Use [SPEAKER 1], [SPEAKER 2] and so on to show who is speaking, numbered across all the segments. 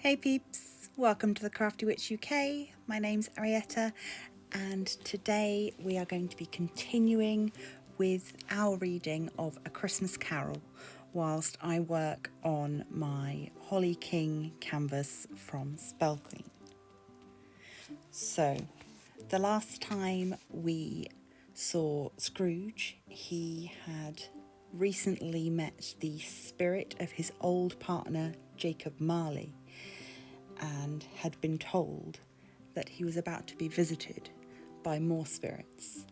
[SPEAKER 1] Hey peeps, welcome to the Crafty Witch UK. My name's Arietta and today we are going to be continuing with our reading of A Christmas Carol whilst I work on my Holly King canvas from Spell Queen. So, the last time we saw Scrooge, he had recently met the spirit of his old partner Jacob Marley and had been told that he was about to be visited by more spirits.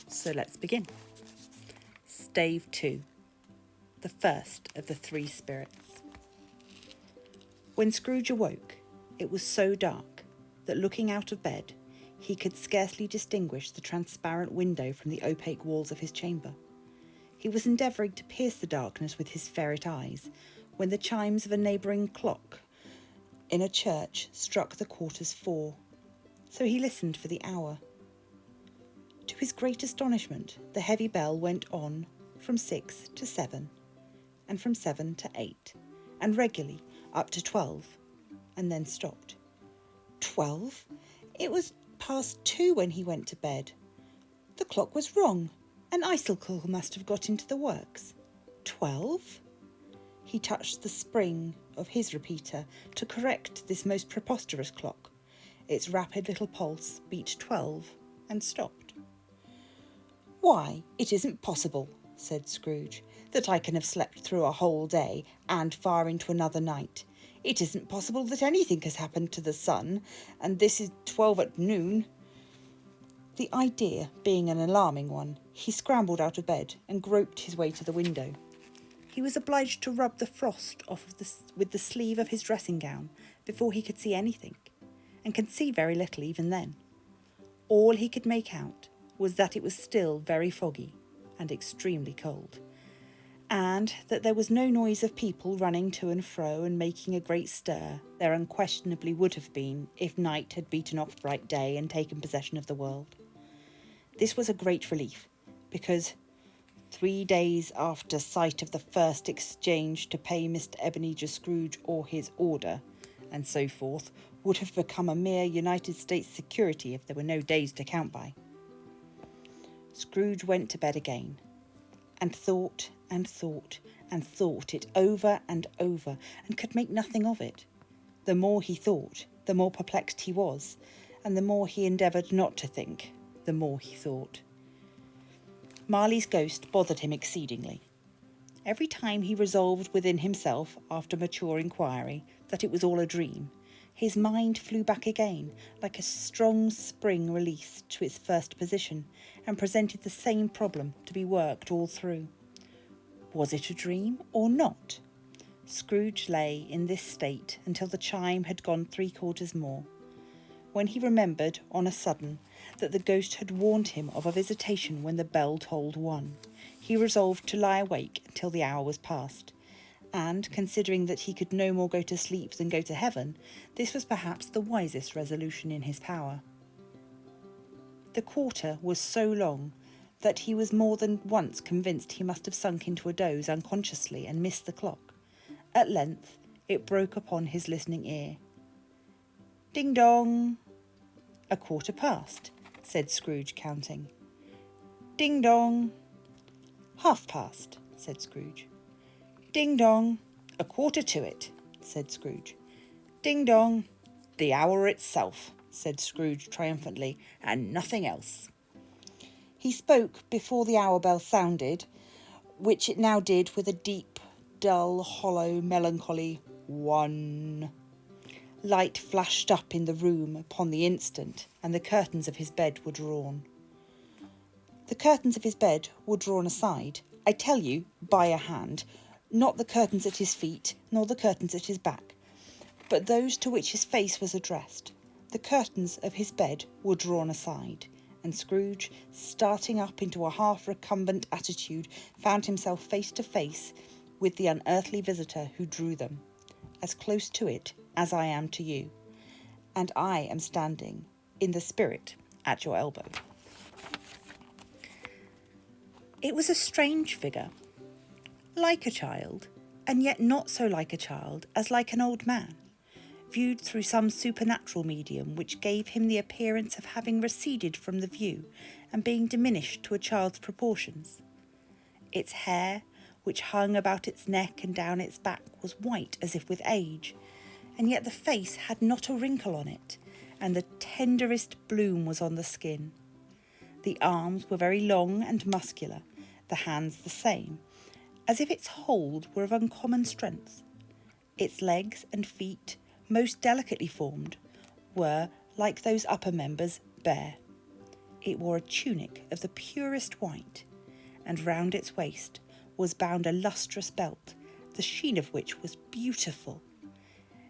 [SPEAKER 1] So let's begin. Stave 2, the first of the three spirits. When Scrooge awoke, it was so dark that looking out of bed, he could scarcely distinguish the transparent window from the opaque walls of his chamber. He was endeavouring to pierce the darkness with his ferret eyes when the chimes of a neighbouring clock in a church struck the 4:15, so he listened for the hour. To his great astonishment, the heavy bell went on from 6 to 7, and from 7 to 8, and regularly up to 12, and then stopped. 12? It was past 2 when he went to bed. The clock was wrong. An icicle must have got into the works. 12? He touched the spring of his repeater to correct this most preposterous clock. Its rapid little pulse beat 12 and stopped. "Why, it isn't possible," said Scrooge, "that I can have slept through a whole day and far into another night. It isn't possible that anything has happened to the sun, and this is 12 at noon." The idea being an alarming one, he scrambled out of bed and groped his way to the window. He was obliged to rub the frost off with the sleeve of his dressing gown before he could see anything, and could see very little even then. All he could make out was that it was still very foggy and extremely cold, and that there was no noise of people running to and fro and making a great stir. There unquestionably would have been if night had beaten off bright day and taken possession of the world. This was a great relief, because 3 days after sight of the first exchange to pay Mr. Ebenezer Scrooge or his order, and so forth, would have become a mere United States security if there were no days to count by. Scrooge went to bed again, and thought and thought and thought it over and over, and could make nothing of it. The more he thought, the more perplexed he was, and the more he endeavoured not to think, the more he thought. Marley's ghost bothered him exceedingly. Every time he resolved within himself, after mature inquiry, that it was all a dream, his mind flew back again, like a strong spring released to its first position, and presented the same problem to be worked all through. Was it a dream or not? Scrooge lay in this state until the chime had gone 3/4 more, when he remembered on a sudden that the ghost had warned him of a visitation when the bell tolled 1. He resolved to lie awake until the hour was past, and, considering that he could no more go to sleep than go to heaven, this was perhaps the wisest resolution in his power. The quarter was so long that he was more than once convinced he must have sunk into a doze unconsciously and missed the clock. At length it broke upon his listening ear. "Ding dong!" "A quarter past," said Scrooge, counting. "Ding dong!" "Half past," said Scrooge. "Ding dong!" "A quarter to it," said Scrooge. "Ding dong!" "The hour itself," said Scrooge triumphantly, "and nothing else." He spoke before the hour bell sounded, which it now did with a deep, dull, hollow, melancholy 1. Light flashed up in the room upon the instant, and the curtains of his bed were drawn. The curtains of his bed were drawn aside, I tell you, by a hand, not the curtains at his feet, nor the curtains at his back, but those to which his face was addressed. The curtains of his bed were drawn aside, and Scrooge, starting up into a half-recumbent attitude, found himself face to face with the unearthly visitor who drew them, as close to it as I am to you, and I am standing in the spirit at your elbow. It was a strange figure, like a child, and yet not so like a child as like an old man, viewed through some supernatural medium which gave him the appearance of having receded from the view and being diminished to a child's proportions. Its hair, which hung about its neck and down its back, was white as if with age, and yet the face had not a wrinkle on it, and the tenderest bloom was on the skin. The arms were very long and muscular, the hands the same, as if its hold were of uncommon strength. Its legs and feet, most delicately formed, were, like those upper members, bare. It wore a tunic of the purest white, and round its waist was bound a lustrous belt, the sheen of which was beautiful.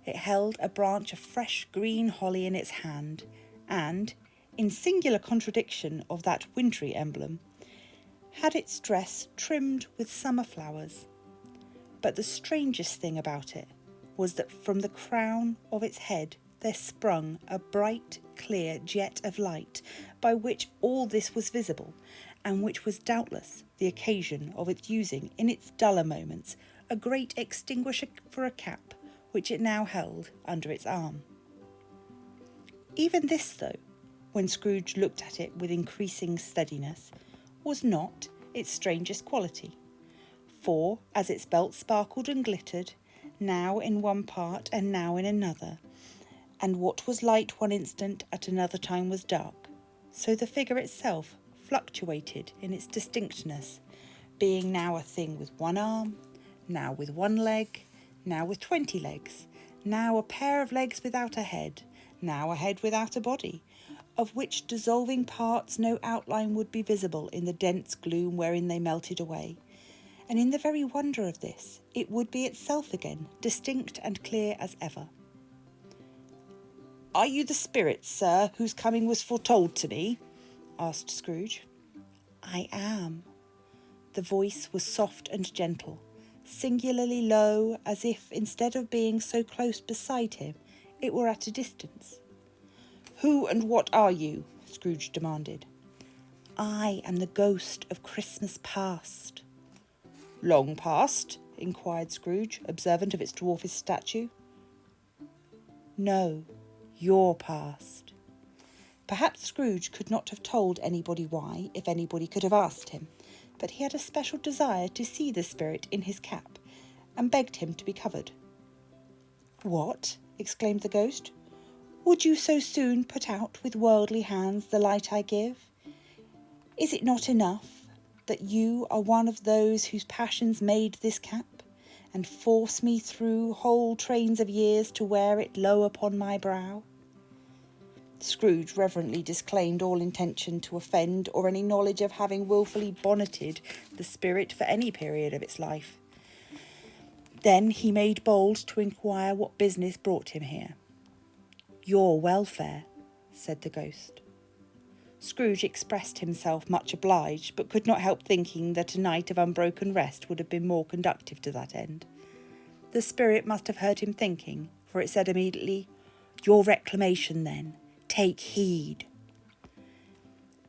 [SPEAKER 1] It held a branch of fresh green holly in its hand, and, in singular contradiction of that wintry emblem, had its dress trimmed with summer flowers. But the strangest thing about it was that from the crown of its head there sprung a bright, clear jet of light, by which all this was visible, and which was doubtless the occasion of its using, in its duller moments, a great extinguisher for a cap, which it now held under its arm. Even this, though, when Scrooge looked at it with increasing steadiness, was not its strangest quality, for, as its belt sparkled and glittered, now in one part and now in another, and what was light one instant at another time was dark, so the figure itself fluctuated in its distinctness, being now a thing with one arm, now with one leg, now with 20 legs, now a pair of legs without a head, now a head without a body, of which dissolving parts no outline would be visible in the dense gloom wherein they melted away. And in the very wonder of this, it would be itself again, distinct and clear as ever. "Are you the spirit, sir, whose coming was foretold to me?" asked Scrooge. "I am." The voice was soft and gentle, singularly low, as if, instead of being so close beside him, it were at a distance. "Who and what are you?" Scrooge demanded. "I am the ghost of Christmas past." "Long past?" inquired Scrooge, observant of its dwarfish stature. "No, your past." Perhaps Scrooge could not have told anybody why, if anybody could have asked him, but he had a special desire to see the spirit in his cap, and begged him to be covered. "What?" exclaimed the ghost. "Would you so soon put out with worldly hands the light I give? Is it not enough that you are one of those whose passions made this cap, and force me through whole trains of years to wear it low upon my brow?" Scrooge reverently disclaimed all intention to offend or any knowledge of having wilfully bonneted the spirit for any period of its life. Then he made bold to inquire what business brought him here. "Your welfare," said the ghost. Scrooge expressed himself much obliged, but could not help thinking that a night of unbroken rest would have been more conducive to that end. The spirit must have heard him thinking, for it said immediately, "Your reclamation, then. Take heed."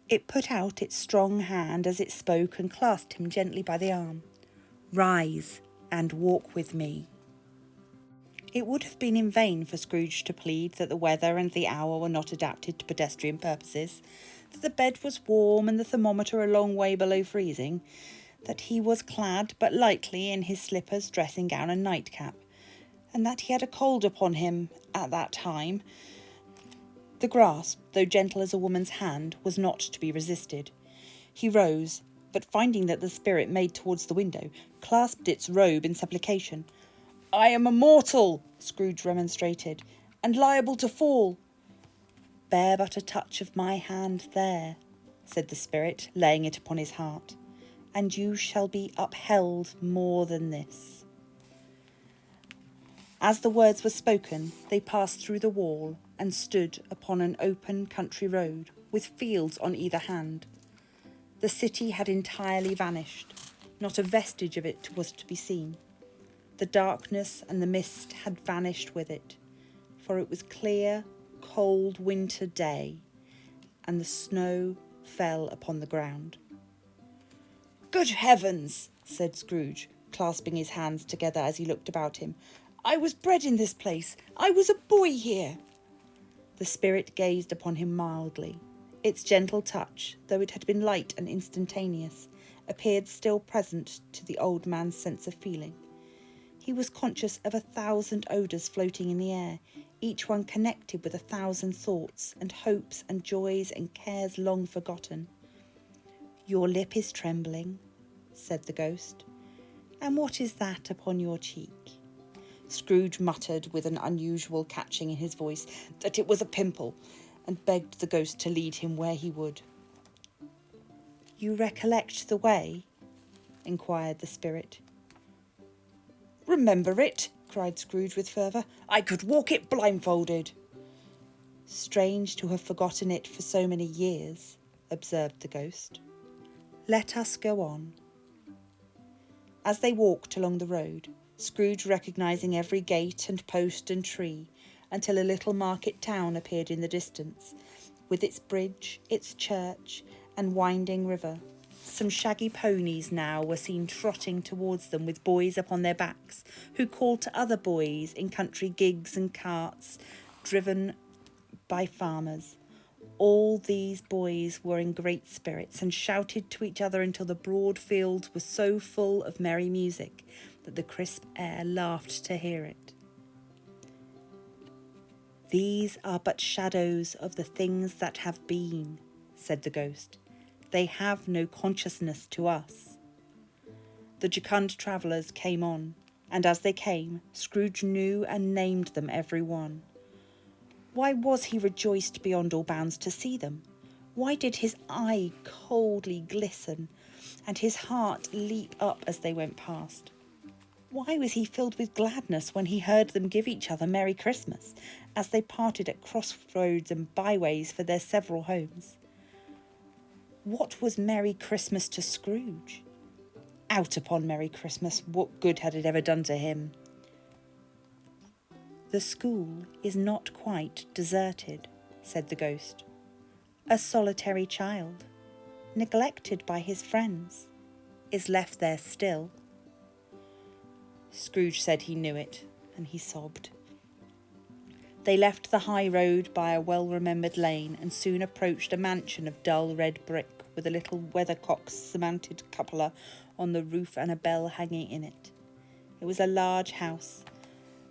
[SPEAKER 1] It put out its strong hand as it spoke and clasped him gently by the arm. "Rise and walk with me." It would have been in vain for Scrooge to plead that the weather and the hour were not adapted to pedestrian purposes, that the bed was warm and the thermometer a long way below freezing, that he was clad but lightly in his slippers, dressing gown and nightcap, and that he had a cold upon him at that time. The grasp, though gentle as a woman's hand, was not to be resisted. He rose, but finding that the spirit made towards the window, clasped its robe in supplication. "I am a mortal," Scrooge remonstrated, "and liable to fall." "Bear but a touch of my hand there," said the spirit, laying it upon his heart, "and you shall be upheld more than this." As the words were spoken, they passed through the wall and stood upon an open country road, with fields on either hand. The city had entirely vanished. Not a vestige of it was to be seen. The darkness and the mist had vanished with it, for it was clear, cold winter day, and the snow fell upon the ground. "Good heavens!" said Scrooge. clasping his hands together as he looked about him. "I was bred in this place. I was a boy here." The spirit gazed upon him mildly. Its gentle touch, though it had been light and instantaneous, appeared still present to the old man's sense of feeling. He was conscious of 1,000 odours floating in the air, each one connected with 1,000 thoughts and hopes and joys and cares long forgotten. "Your lip is trembling," said the ghost. "And what is that upon your cheek?" Scrooge muttered with an unusual catching in his voice that it was a pimple, and begged the ghost to lead him where he would. "You recollect the way?" inquired the spirit. "Remember it?" cried Scrooge with fervour. "I could walk it blindfolded." "Strange to have forgotten it for so many years," observed the ghost. "Let us go on." As they walked along the road, Scrooge recognising every gate and post and tree, until a little market town appeared in the distance, with its bridge, its church, and winding river. Some shaggy ponies now were seen trotting towards them with boys upon their backs, who called to other boys in country gigs and carts driven by farmers. All these boys were in great spirits and shouted to each other until the broad fields were so full of merry music that the crisp air laughed to hear it. "These are but shadows of the things that have been," said the ghost. "They have no consciousness to us." The jocund travellers came on, and as they came, Scrooge knew and named them every one. Why was he rejoiced beyond all bounds to see them? Why did his eye coldly glisten, and his heart leap up as they went past? Why was he filled with gladness when he heard them give each other Merry Christmas, as they parted at crossroads and byways for their several homes? What was Merry Christmas to Scrooge? Out upon Merry Christmas, what good had it ever done to him? "The school is not quite deserted," said the ghost. "A solitary child, neglected by his friends, is left there still." Scrooge said he knew it, and he sobbed. They left the high road by a well-remembered lane and soon approached a mansion of dull red brick with a little weathercock-surmounted cupola on the roof and a bell hanging in it. It was a large house,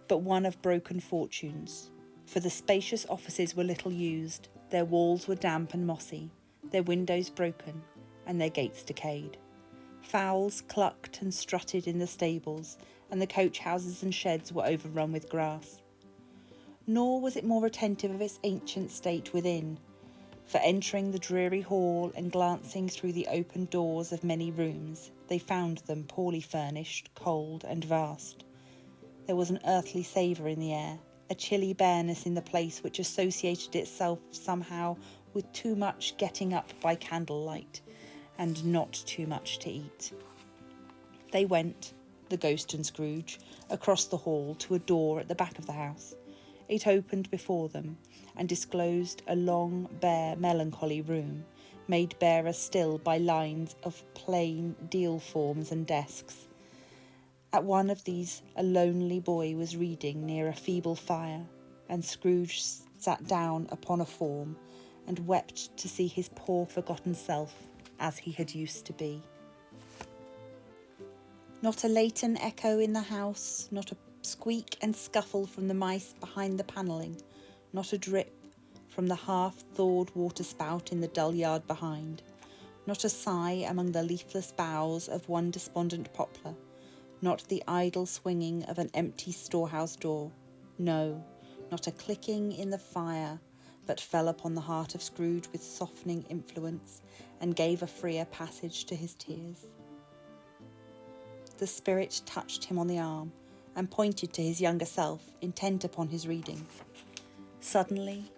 [SPEAKER 1] but one of broken fortunes, for the spacious offices were little used, their walls were damp and mossy, their windows broken, and their gates decayed. Fowls clucked and strutted in the stables, and the coach houses and sheds were overrun with grass. Nor was it more attentive of its ancient state within, for entering the dreary hall and glancing through the open doors of many rooms, they found them poorly furnished, cold, and vast. There was an earthly savour in the air, a chilly bareness in the place which associated itself somehow with too much getting up by candlelight, and not too much to eat. They went, the ghost and Scrooge, across the hall to a door at the back of the house. It opened before them, and disclosed a long, bare, melancholy room, made barer still by lines of plain deal forms and desks. At one of these a lonely boy was reading near a feeble fire, and Scrooge sat down upon a form and wept to see his poor forgotten self as he had used to be. Not a latent echo in the house, not a squeak and scuffle from the mice behind the panelling, not a drip from the half-thawed water-spout in the dull yard behind, not a sigh among the leafless boughs of one despondent poplar, not the idle swinging of an empty storehouse door. No, not a clicking in the fire, but fell upon the heart of Scrooge with softening influence, and gave a freer passage to his tears. The spirit touched him on the arm, and pointed to his younger self, intent upon his reading. Suddenly,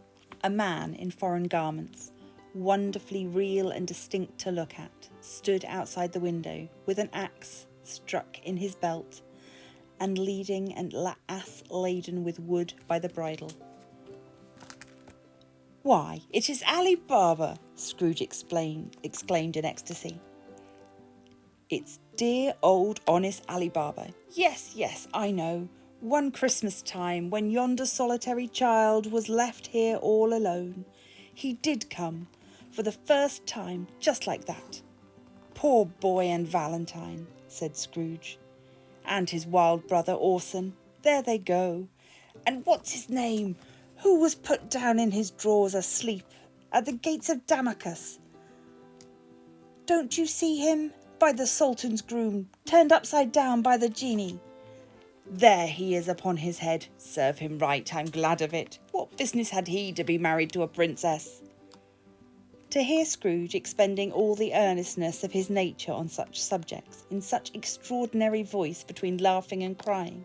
[SPEAKER 1] a man in foreign garments, wonderfully real and distinct to look at, stood outside the window, with an axe struck in his belt, and leading an ass laden with wood by the bridle. "Why, it is Ali Baba!" Scrooge exclaimed in ecstasy. "It's Dear old honest Ali Baba. Yes, yes, I know. One Christmas time, when yonder solitary child was left here all alone, he did come, for the first time, just like that. Poor boy and Valentine, said Scrooge. And his wild brother Orson, there they go. And what's his name, who was put down in his drawers asleep at the gates of Damascus? Don't you see him? By the Sultan's groom, turned upside down by the genie. There he is upon his head. Serve him right, I'm glad of it. What business had he to be married to a princess? To hear Scrooge expending all the earnestness of his nature on such subjects, in such extraordinary voice between laughing and crying,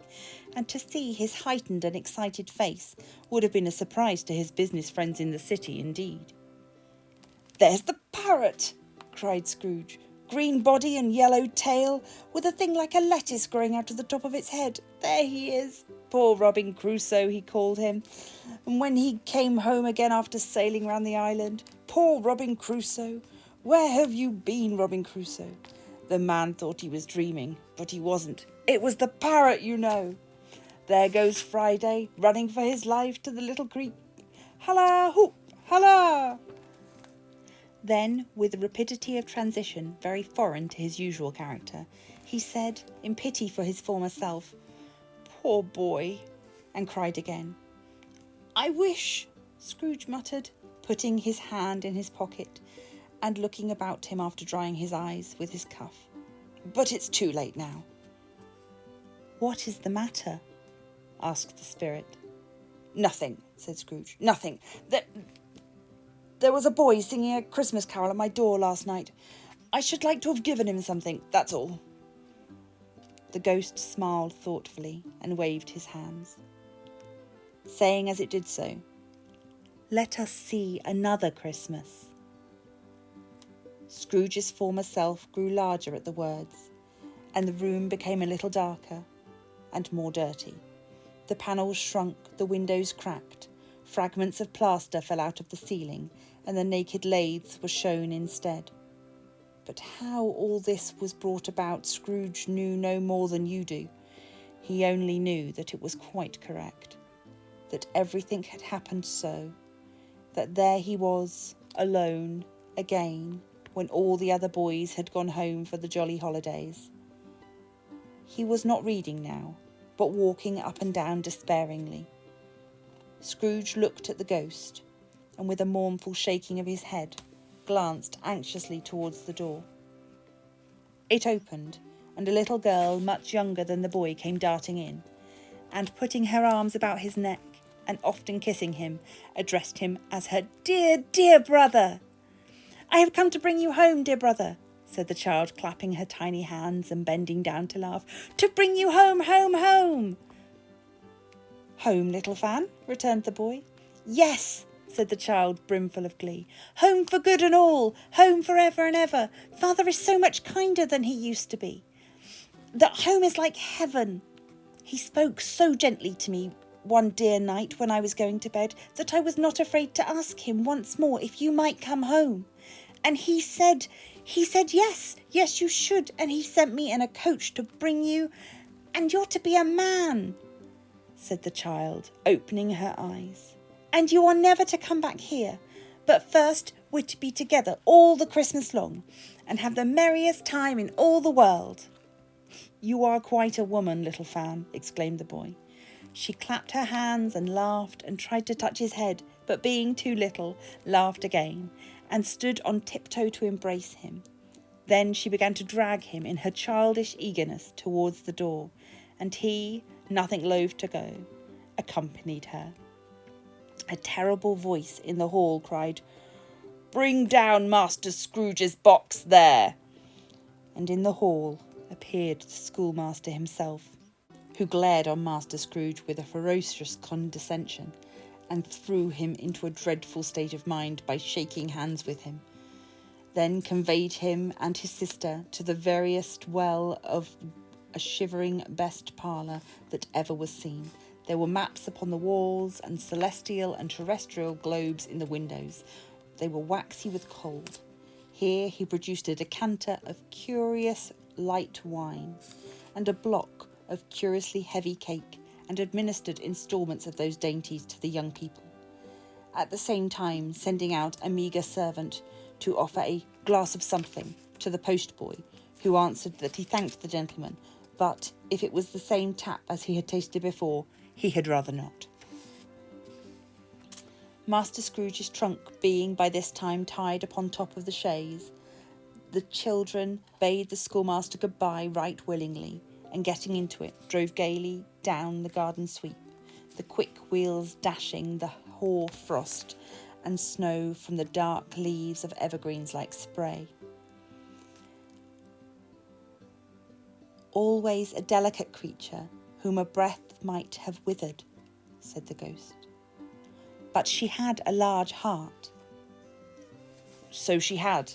[SPEAKER 1] and to see his heightened and excited face, would have been a surprise to his business friends in the city indeed. There's the parrot, cried Scrooge. Green body and yellow tail, with a thing like a lettuce growing out of the top of its head. There he is. Poor Robin Crusoe, he called him. And when he came home again after sailing round the island, poor Robin Crusoe. Where have you been, Robin Crusoe? The man thought he was dreaming, but he wasn't. It was the parrot, you know. There goes Friday, running for his life to the little creek. Halla hoop, halla! Then, with a rapidity of transition very foreign to his usual character, he said, in pity for his former self, Poor boy, and cried again. I wish, Scrooge muttered, putting his hand in his pocket and looking about him after drying his eyes with his cuff. But it's too late now. What is the matter? Asked the spirit. Nothing, said Scrooge, nothing. There was a boy singing a Christmas carol at my door last night. I should like to have given him something, that's all. The ghost smiled thoughtfully and waved his hands, saying as it did so, Let us see another Christmas. Scrooge's former self grew larger at the words, and the room became a little darker and more dirty. The panels shrunk, the windows cracked, fragments of plaster fell out of the ceiling, and the naked lathes were shown instead. But how all this was brought about, Scrooge knew no more than you do. He only knew that it was quite correct, that everything had happened so, that there he was, alone, again, when all the other boys had gone home for the jolly holidays. He was not reading now, but walking up and down despairingly. Scrooge looked at the ghost, and with a mournful shaking of his head, glanced anxiously towards the door. It opened, and a little girl much younger than the boy came darting in, and putting her arms about his neck, and often kissing him, addressed him as her dear, dear brother. I have come to bring you home, dear brother, said the child, clapping her tiny hands and bending down to laugh. To bring you home, home, home. Home, little Fan, returned the boy. Yes, said the child, brimful of glee. Home for good and all, home for ever and ever. Father is so much kinder than he used to be. That home is like heaven. He spoke so gently to me one dear night when I was going to bed that I was not afraid to ask him once more if you might come home. And he said yes, you should. And he sent me in a coach to bring you, and you're to be a man, said the child, opening her eyes. And you are never to come back here, but first we're to be together all the Christmas long and have the merriest time in all the world. You are quite a woman, little Fan, exclaimed the boy. She clapped her hands and laughed and tried to touch his head, but being too little, laughed again and stood on tiptoe to embrace him. Then she began to drag him in her childish eagerness towards the door, and he, nothing loath to go, accompanied her. A terrible voice in the hall cried, Bring down Master Scrooge's box there. And in the hall appeared the schoolmaster himself, who glared on Master Scrooge with a ferocious condescension and threw him into a dreadful state of mind by shaking hands with him, then conveyed him and his sister to the veriest well of a shivering best parlour that ever was seen. There were maps upon the walls and celestial and terrestrial globes in the windows. They were waxy with cold. Here he produced a decanter of curious light wine and a block of curiously heavy cake, and administered instalments of those dainties to the young people, at the same time sending out a meagre servant to offer a glass of something to the postboy, who answered that he thanked the gentleman, but if it was the same tap as he had tasted before, he had rather not. Master Scrooge's trunk being by this time tied upon top of the chaise, the children bade the schoolmaster goodbye right willingly, and getting into it, drove gaily down the garden sweep, the quick wheels dashing the hoar frost and snow from the dark leaves of evergreens like spray. Always a delicate creature, whom a breath might have withered, said the ghost. But she had a large heart. So she had,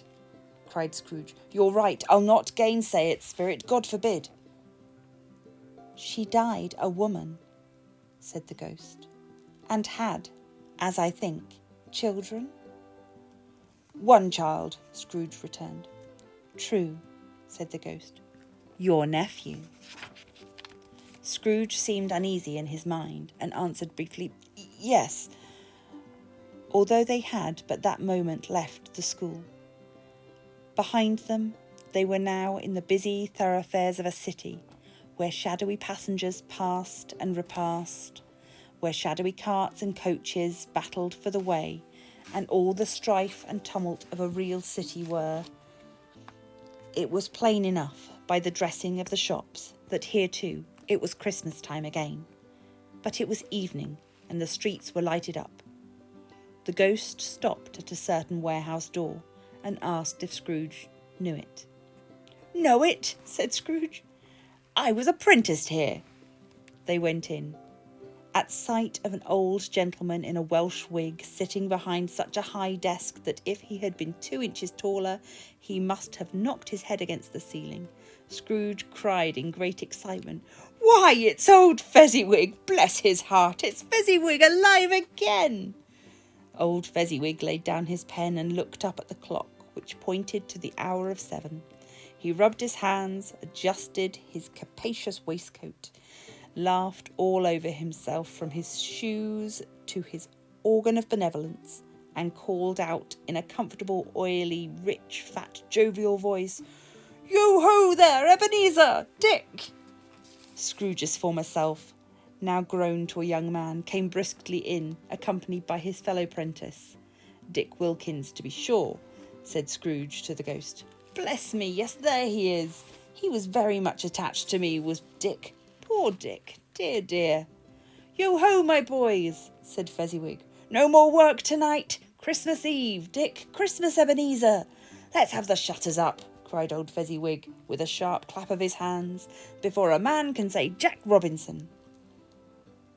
[SPEAKER 1] cried Scrooge. You're right, I'll not gainsay it, Spirit, God forbid. She died a woman, said the ghost, and had, as I think, children? One child, Scrooge returned. True, said the ghost. Your nephew. Scrooge seemed uneasy in his mind, and answered briefly, yes, although they had but that moment left the school. Behind them, they were now in the busy thoroughfares of a city, where shadowy passengers passed and repassed, where shadowy carts and coaches battled for the way, and all the strife and tumult of a real city were. It was plain enough, by the dressing of the shops, that here too it was Christmas time again. But it was evening, and the streets were lighted up. The ghost stopped at a certain warehouse door, and asked if Scrooge knew it. Know it, said Scrooge. I was apprenticed here. They went in. At sight of an old gentleman in a Welsh wig sitting behind such a high desk that if he had been 2 inches taller, he must have knocked his head against the ceiling, Scrooge cried in great excitement, Why, it's old Fezziwig! Bless his heart, it's Fezziwig alive again! Old Fezziwig laid down his pen and looked up at the clock, which pointed to the hour of 7. He rubbed his hands, adjusted his capacious waistcoat, laughed all over himself from his shoes to his organ of benevolence, and called out in a comfortable, oily, rich, fat, jovial voice, Yo-ho there, Ebenezer! Dick! Scrooge's former self, now grown to a young man, came briskly in, accompanied by his fellow prentice. Dick Wilkins, to be sure, said Scrooge to the ghost. Bless me, yes, there he is. He was very much attached to me, was Dick. Poor Dick, dear, dear. Yo-ho, my boys, said Fezziwig. No more work tonight. Christmas Eve, Dick, Christmas Ebenezer. Let's have the shutters up, cried old Fezziwig, with a sharp clap of his hands, before a man can say Jack Robinson.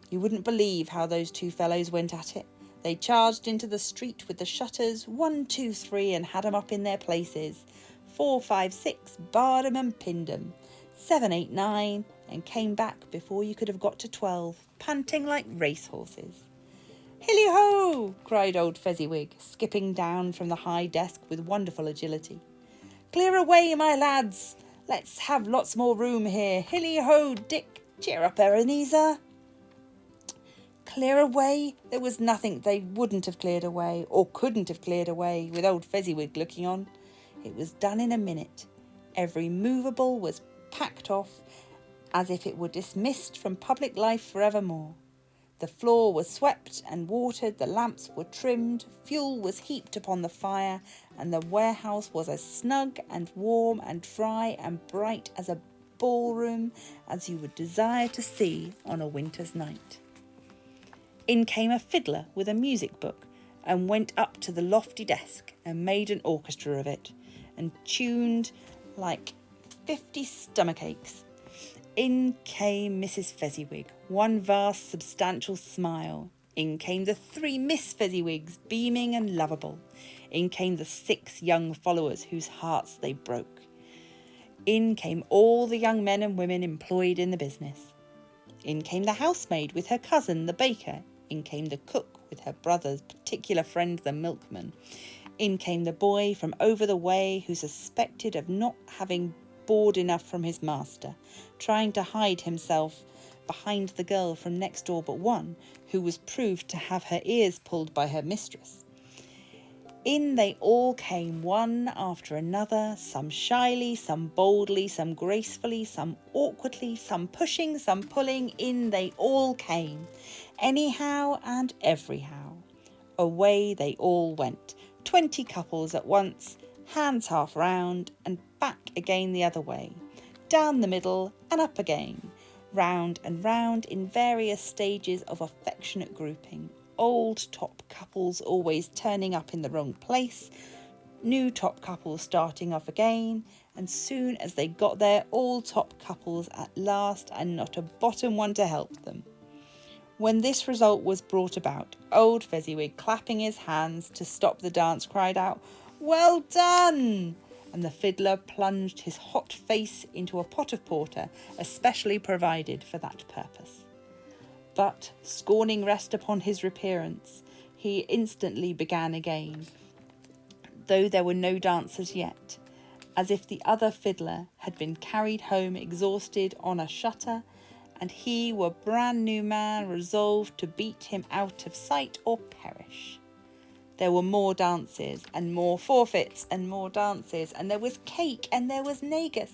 [SPEAKER 1] You wouldn't believe how those two fellows went at it. They charged into the street with the shutters, 1, 2, 3, and had 'em up in their places. 4, 5, 6, barred 'em and pinned 'em. 7, 8, 9, and came back before you could have got to 12, panting like racehorses. Hilly-ho! cried old Fezziwig, skipping down from the high desk with wonderful agility. Clear away, my lads! Let's have lots more room here. Hilly-ho, Dick! Cheer up, Ebenezer! Clear away? There was nothing they wouldn't have cleared away, or couldn't have cleared away, with old Fezziwig looking on. It was done in a minute. Every movable was packed off, as if it were dismissed from public life for evermore. The floor was swept and watered, the lamps were trimmed, fuel was heaped upon the fire, and the warehouse was as snug and warm and dry and bright as a ballroom as you would desire to see on a winter's night. In came a fiddler with a music book, and went up to the lofty desk and made an orchestra of it, and tuned like 50 stomachaches. In came Mrs. Fezziwig, one vast substantial smile. In came the 3 Miss Fezziwigs, beaming and lovable. In came the 6 young followers whose hearts they broke. In came all the young men and women employed in the business. In came the housemaid with her cousin, the baker. In came the cook with her brother's particular friend, the milkman. In came the boy from over the way who suspected of not having bored enough from his master, trying to hide himself behind the girl from next door but one, who was proved to have her ears pulled by her mistress. In they all came, one after another, some shyly, some boldly, some gracefully, some awkwardly, some pushing, some pulling. In they all came, anyhow and everyhow. Away they all went, 20 couples at once, hands half round, and back again the other way, down the middle and up again, round and round in various stages of affectionate grouping. Old top couples always turning up in the wrong place, new top couples starting off again, and soon as they got there, all top couples at last, and not a bottom one to help them. When this result was brought about, old Fezziwig, clapping his hands to stop the dance, cried out, "Well done!" And the fiddler plunged his hot face into a pot of porter, especially provided for that purpose. But, scorning rest upon his reappearance, he instantly began again, though there were no dancers yet, as if the other fiddler had been carried home exhausted on a shutter, and he were brand new man resolved to beat him out of sight or perish. There were more dances, and more forfeits, and more dances, and there was cake, and there was negus,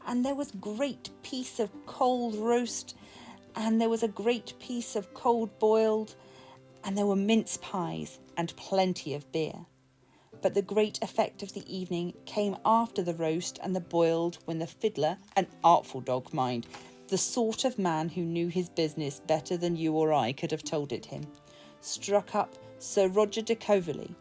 [SPEAKER 1] and there was great piece of cold roast, and there was a great piece of cold boiled, and there were mince pies, and plenty of beer. But the great effect of the evening came after the roast and the boiled, when the fiddler, an artful dog, mind, the sort of man who knew his business better than you or I could have told it him, struck up Sir Roger de Coverley.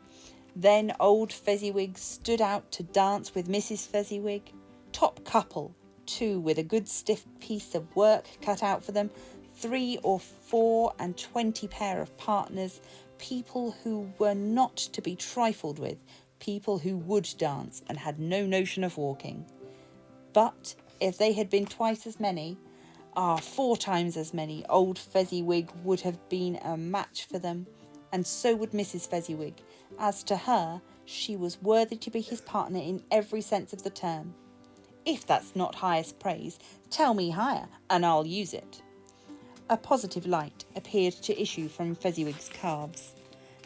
[SPEAKER 1] Then old Fezziwig stood out to dance with Mrs. Fezziwig, top couple, too, with a good stiff piece of work cut out for them, 3 or 4 and 20 pair of partners, people who were not to be trifled with, people who would dance and had no notion of walking. But if they had been twice as many, 4 times as many, old Fezziwig would have been a match for them, and so would Mrs. Fezziwig. As to her, she was worthy to be his partner in every sense of the term. If that's not highest praise, tell me higher, and I'll use it. A positive light appeared to issue from Fezziwig's calves.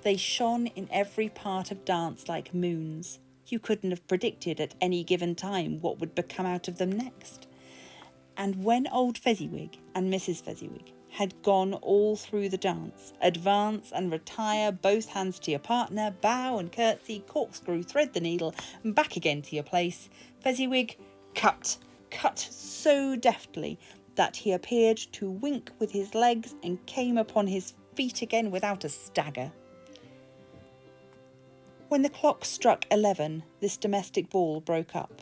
[SPEAKER 1] They shone in every part of dance like moons. You couldn't have predicted at any given time what would become out of them next. And when old Fezziwig and Mrs. Fezziwig had gone all through the dance, advance and retire, both hands to your partner, bow and curtsy, corkscrew, thread the needle, and back again to your place, Fezziwig cut so deftly that he appeared to wink with his legs and came upon his feet again without a stagger. When the clock struck 11, this domestic ball broke up.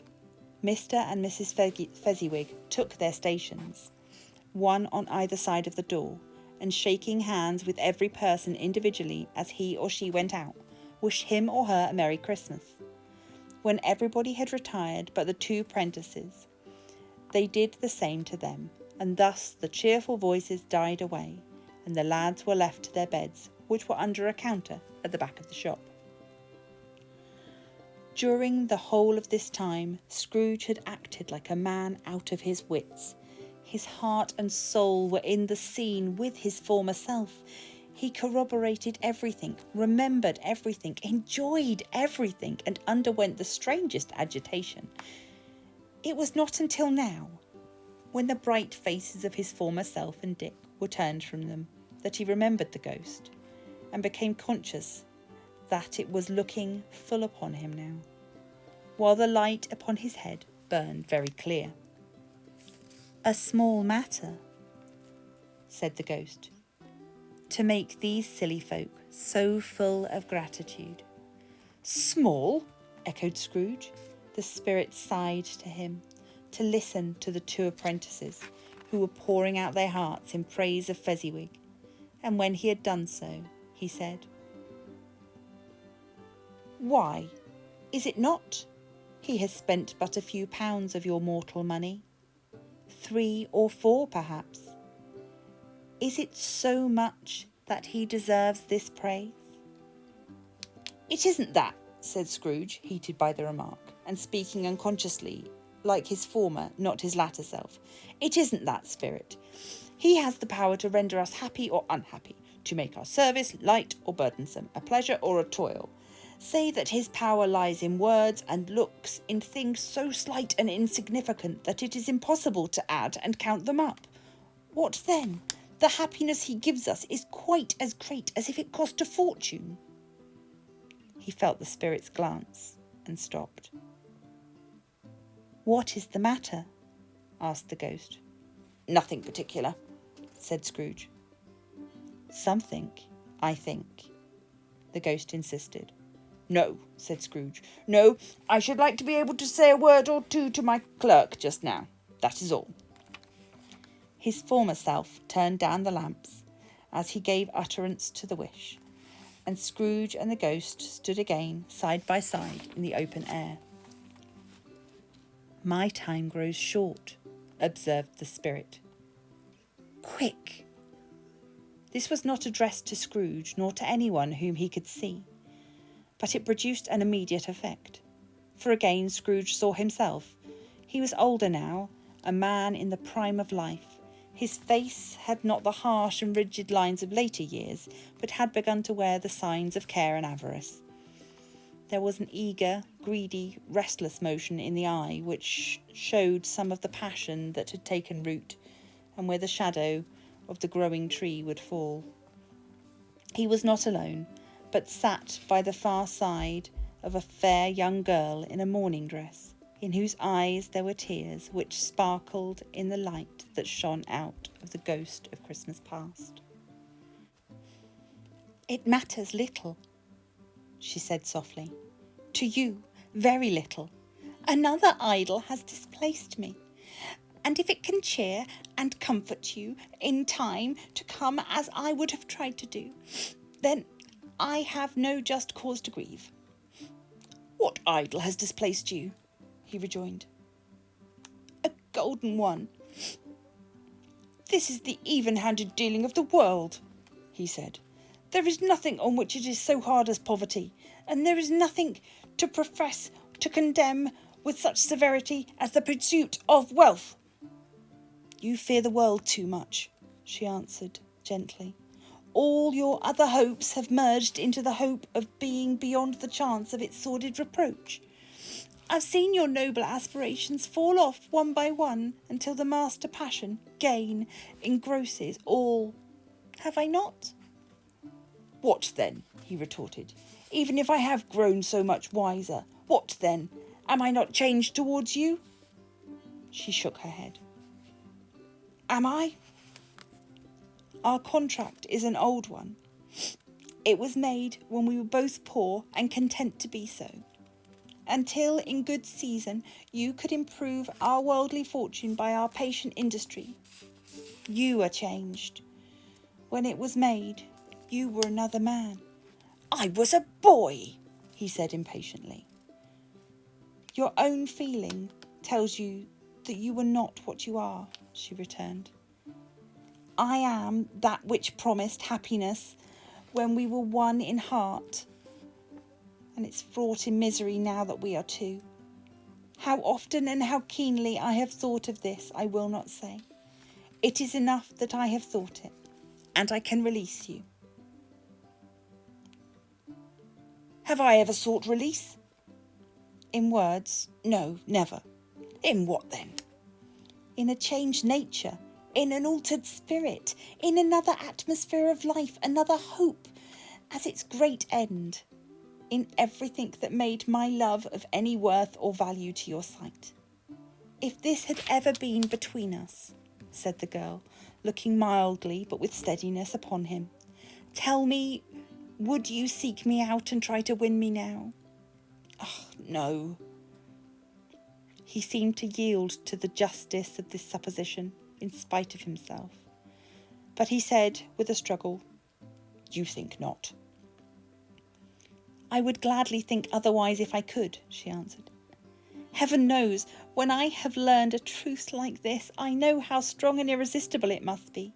[SPEAKER 1] Mr. and Mrs. Fezziwig took their stations, one on either side of the door, and shaking hands with every person individually as he or she went out, wished him or her a Merry Christmas. When everybody had retired but the 2 apprentices, they did the same to them, and thus the cheerful voices died away, and the lads were left to their beds, which were under a counter at the back of the shop. During the whole of this time, Scrooge had acted like a man out of his wits. His heart and soul were in the scene with his former self. He corroborated everything, remembered everything, enjoyed everything, and underwent the strangest agitation. It was not until now, when the bright faces of his former self and Dick were turned from them, that he remembered the ghost, and became conscious that it was looking full upon him now, while the light upon his head burned very clear. "A small matter," said the ghost, "to make these silly folk so full of gratitude." "Small?" echoed Scrooge. The spirit sighed to him to listen to the 2 apprentices, who were pouring out their hearts in praise of Fezziwig, and when he had done so, he said, "Why, is it not? He has spent but a few pounds of your mortal money, 3 or 4 perhaps. Is it so much that he deserves this praise?" "It isn't that," said Scrooge, heated by the remark, and speaking unconsciously like his former, not his latter self. It isn't that spirit. He has the power to render us happy or unhappy, to make our service light or burdensome, a pleasure or a toil. Say that his power lies in words and looks, in things so slight and insignificant that it is impossible to add and count them up. What then? The happiness he gives us is quite as great as if it cost a fortune. He felt the spirit's glance and stopped. What is the matter? Asked the ghost. Nothing particular, said Scrooge. Something, I think, the ghost insisted. No, said Scrooge. No, I should like to be able to say a word or two to my clerk just now. That is all. His former self turned down the lamps as he gave utterance to the wish, and Scrooge and the ghost stood again side by side in the open air. My time grows short, observed the spirit. Quick! This was not addressed to Scrooge nor to anyone whom he could see, but it produced an immediate effect. For again Scrooge saw himself. He was older now, a man in the prime of life. His face had not the harsh and rigid lines of later years, but had begun to wear the signs of care and avarice. There was an eager, greedy, restless motion in the eye which showed some of the passion that had taken root, and where the shadow of the growing tree would fall. He was not alone, but sat by the far side of a fair young girl in a morning dress, in whose eyes there were tears which sparkled in the light that shone out of the ghost of Christmas past. It matters little, she said softly. To you, very little. Another idol has displaced me. And if it can cheer and comfort you in time to come as I would have tried to do, then I have no just cause to grieve. What idol has displaced you? He rejoined. A golden one. This is the even-handed dealing of the world, he said. There is nothing on which it is so hard as poverty, and there is nothing to profess to condemn with such severity as the pursuit of wealth. You fear the world too much, she answered gently. All your other hopes have merged into the hope of being beyond the chance of its sordid reproach. I've seen your noble aspirations fall off one by one until the master passion, gain, engrosses all. Have I not? What then? He retorted. Even if I have grown so much wiser, what then? Am I not changed towards you? She shook her head. Am I? Our contract is an old one. It was made when we were both poor and content to be so. Until in good season you could improve our worldly fortune by our patient industry. You are changed. When it was made, you were another man. I was a boy, he said impatiently. Your own feeling tells you that you were not what you are, she returned. I am that which promised happiness when we were one in heart, and it's fraught in misery now that we are two. How often and how keenly I have thought of this, I will not say. It is enough that I have thought it, and I can release you. Have I ever sought release? In words, no, never. In what then? In a changed nature, in an altered spirit, in another atmosphere of life, another hope as its great end, in everything that made my love of any worth or value to your sight. If this had ever been between us, said the girl, looking mildly but with steadiness upon him, tell me, would you seek me out and try to win me now? Oh, no. He seemed to yield to the justice of this supposition, in spite of himself. But he said, with a struggle, You think not. I would gladly think otherwise if I could, she answered. Heaven knows, when I have learned a truth like this, I know how strong and irresistible it must be.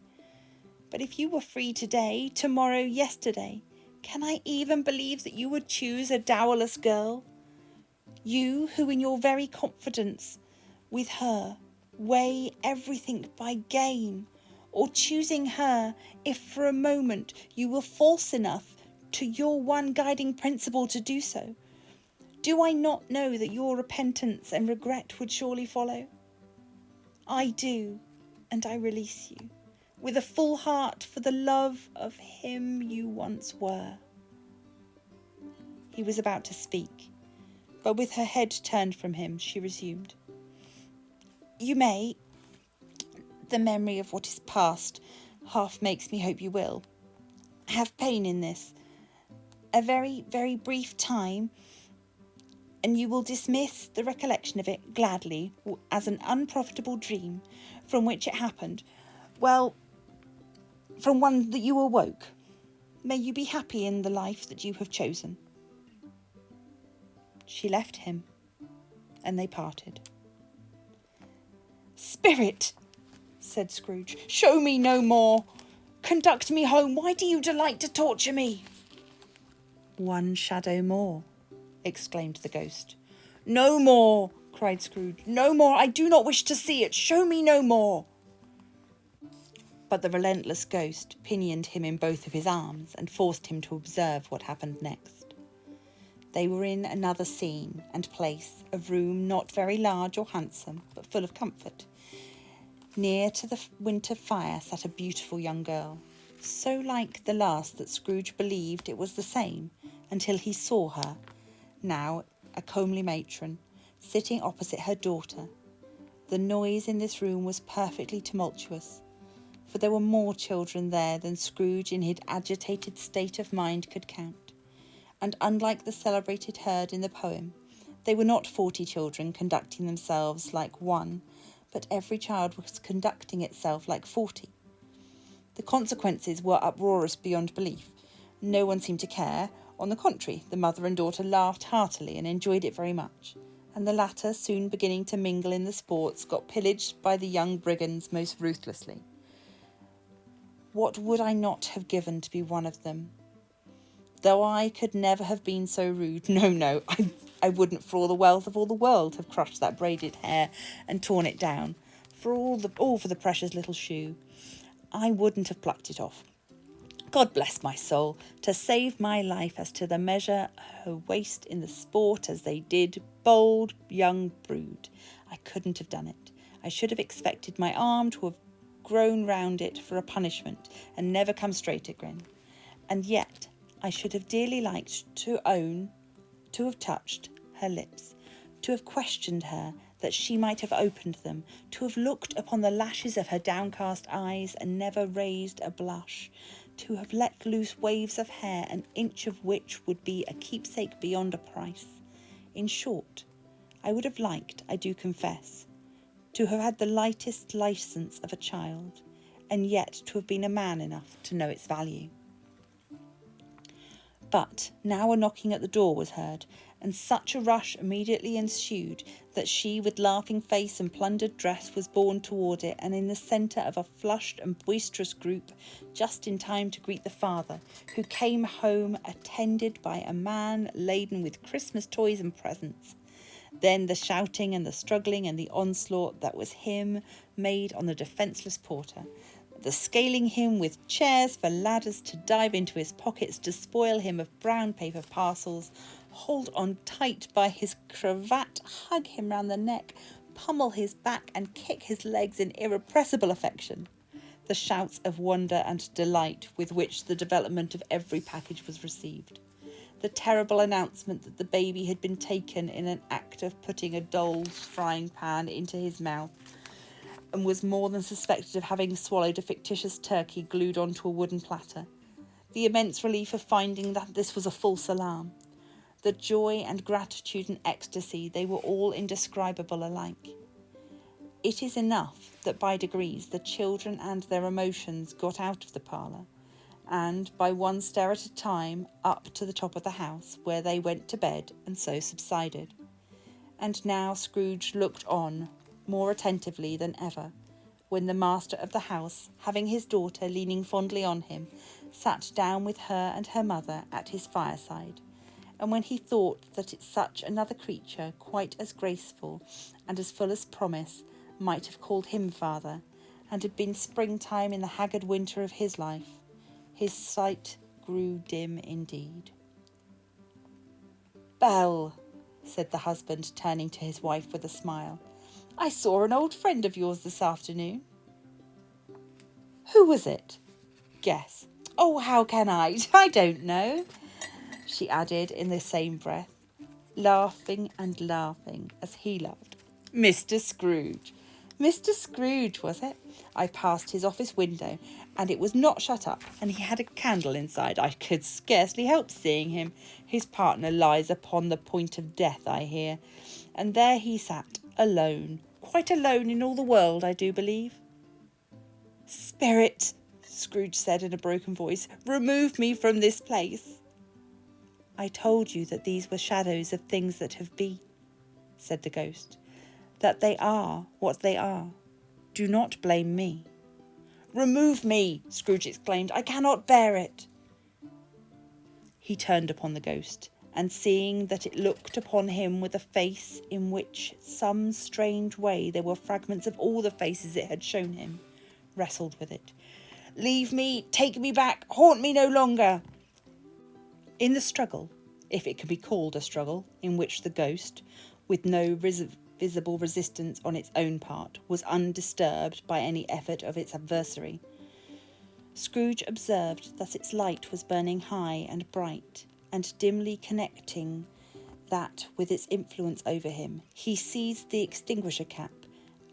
[SPEAKER 1] But if you were free today, tomorrow, yesterday, can I even believe that you would choose a dowerless girl? You, who in your very confidence With her, weigh everything by gain, or choosing her if for a moment you were false enough to your one guiding principle to do so? Do I not know that your repentance and regret would surely follow? I do, and I release you, with a full heart for the love of him you once were. He was about to speak, but with her head turned from him, she resumed. You may. The memory of what is past half makes me hope you will. Have pain in this. A very, very brief time, and you will dismiss the recollection of it gladly as an unprofitable dream from which it happened. Well, from one that you awoke. May you be happy in the life that you have chosen. She left him, and they parted. Spirit, said Scrooge, show me no more. Conduct me home. Why do you delight to torture me? One shadow more, exclaimed the ghost. No more, cried Scrooge. No more. I do not wish to see it. Show me no more. But the relentless ghost pinioned him in both of his arms and forced him to observe what happened next. They were in another scene and place, a room not very large or handsome, but full of comfort. Near to the winter fire sat a beautiful young girl, so like the last that Scrooge believed it was the same, until he saw her, now a comely matron, sitting opposite her daughter. The noise in this room was perfectly tumultuous, for there were more children there than Scrooge in his agitated state of mind could count. And unlike the celebrated herd in the poem, they were not 40 children conducting themselves like one, but every child was conducting itself like 40. The consequences were uproarious beyond belief. No one seemed to care. On the contrary, the mother and daughter laughed heartily and enjoyed it very much, and the latter, soon beginning to mingle in the sports, got pillaged by the young brigands most ruthlessly. What would I not have given to be one of them? Though I could never have been so rude, no, I wouldn't for all the wealth of all the world have crushed that braided hair and torn it down, all for the precious little shoe. I wouldn't have plucked it off. God bless my soul, to save my life as to the measure her waist in the sport as they did, bold young brood. I couldn't have done it. I should have expected my arm to have grown round it for a punishment and never come straight again. And yet I should have dearly liked to have touched her lips, to have questioned her that she might have opened them, to have looked upon the lashes of her downcast eyes and never raised a blush, to have let loose waves of hair, an inch of which would be a keepsake beyond a price. In short, I would have liked, I do confess, to have had the lightest licence of a child, and yet to have been a man enough to know its value. But now a knocking at the door was heard, and such a rush immediately ensued that she, with laughing face and plundered dress, was borne toward it, and in the centre of a flushed and boisterous group, just in time to greet the father, who came home attended by a man laden with Christmas toys and presents. Then the shouting and the struggling and the onslaught that was him made on the defenceless porter, the scaling him with chairs for ladders to dive into his pockets, to spoil him of brown paper parcels, hold on tight by his cravat, hug him round the neck, pummel his back and kick his legs in irrepressible affection. The shouts of wonder and delight with which the development of every package was received. The terrible announcement that the baby had been taken in an act of putting a doll's frying pan into his mouth, and was more than suspected of having swallowed a fictitious turkey glued onto a wooden platter. The immense relief of finding that this was a false alarm. The joy and gratitude and ecstasy, they were all indescribable alike. It is enough that by degrees the children and their emotions got out of the parlour, and by one stair at a time up to the top of the house, where they went to bed and so subsided. And now Scrooge looked on more attentively than ever, when the master of the house, having his daughter leaning fondly on him, sat down with her and her mother at his fireside, and when he thought that it's such another creature, quite as graceful and as full as promise, might have called him father, and had been springtime in the haggard winter of his life, his sight grew dim indeed. "Belle," said the husband, turning to his wife with a smile, "I saw an old friend of yours this afternoon." "Who was it?" "Guess." "Oh, how can I? I don't know," she added in the same breath, laughing and laughing as he laughed. "Mr. Scrooge." "Mr. Scrooge, was it? I passed his office window, and it was not shut up, and he had a candle inside. I could scarcely help seeing him. His partner lies upon the point of death, I hear, and there he sat, alone, quite alone in all the world, I do believe." "Spirit," Scrooge said in a broken voice, "remove me from this place." "I told you that these were shadows of things that have been," said the ghost, "that they are what they are. Do not blame me." "Remove me," Scrooge exclaimed. "I cannot bear it." He turned upon the ghost, and seeing that it looked upon him with a face in which some strange way there were fragments of all the faces it had shown him, wrestled with it. "Leave me, take me back, haunt me no longer." In the struggle, if it can be called a struggle, in which the ghost, with no visible resistance on its own part, was undisturbed by any effort of its adversary, Scrooge observed that its light was burning high and bright, and dimly connecting that with its influence over him, he seized the extinguisher cap,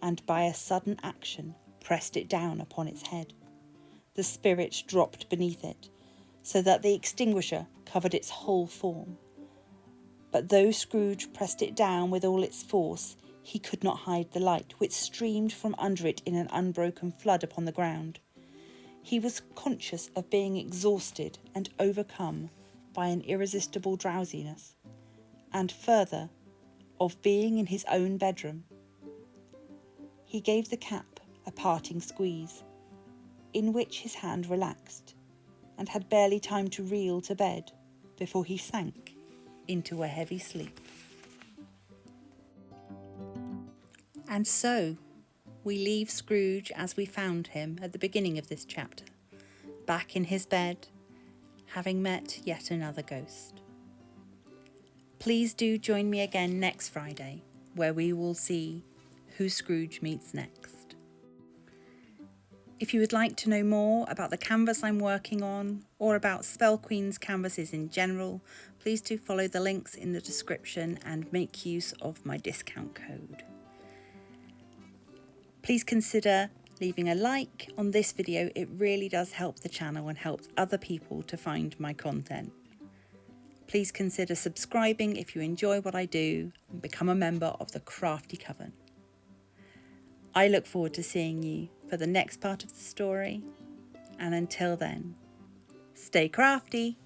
[SPEAKER 1] and by a sudden action pressed it down upon its head. The spirit dropped beneath it, so that the extinguisher covered its whole form. But though Scrooge pressed it down with all its force, he could not hide the light, which streamed from under it in an unbroken flood upon the ground. He was conscious of being exhausted and overcome by an irresistible drowsiness, and further, of being in his own bedroom. He gave the cap a parting squeeze, in which his hand relaxed, and had barely time to reel to bed before he sank into a heavy sleep. And so we leave Scrooge as we found him at the beginning of this chapter, back in his bed, having met yet another ghost. Please do join me again next Friday, where we will see who Scrooge meets next. If you would like to know more about the canvas I'm working on, or about Spell Queen's canvases in general, please do follow the links in the description and make use of my discount code. Please consider leaving a like on this video. It really does help the channel and helps other people to find my content. Please consider subscribing if you enjoy what I do and become a member of the Crafty Coven. I look forward to seeing you for the next part of the story, and until then, stay crafty!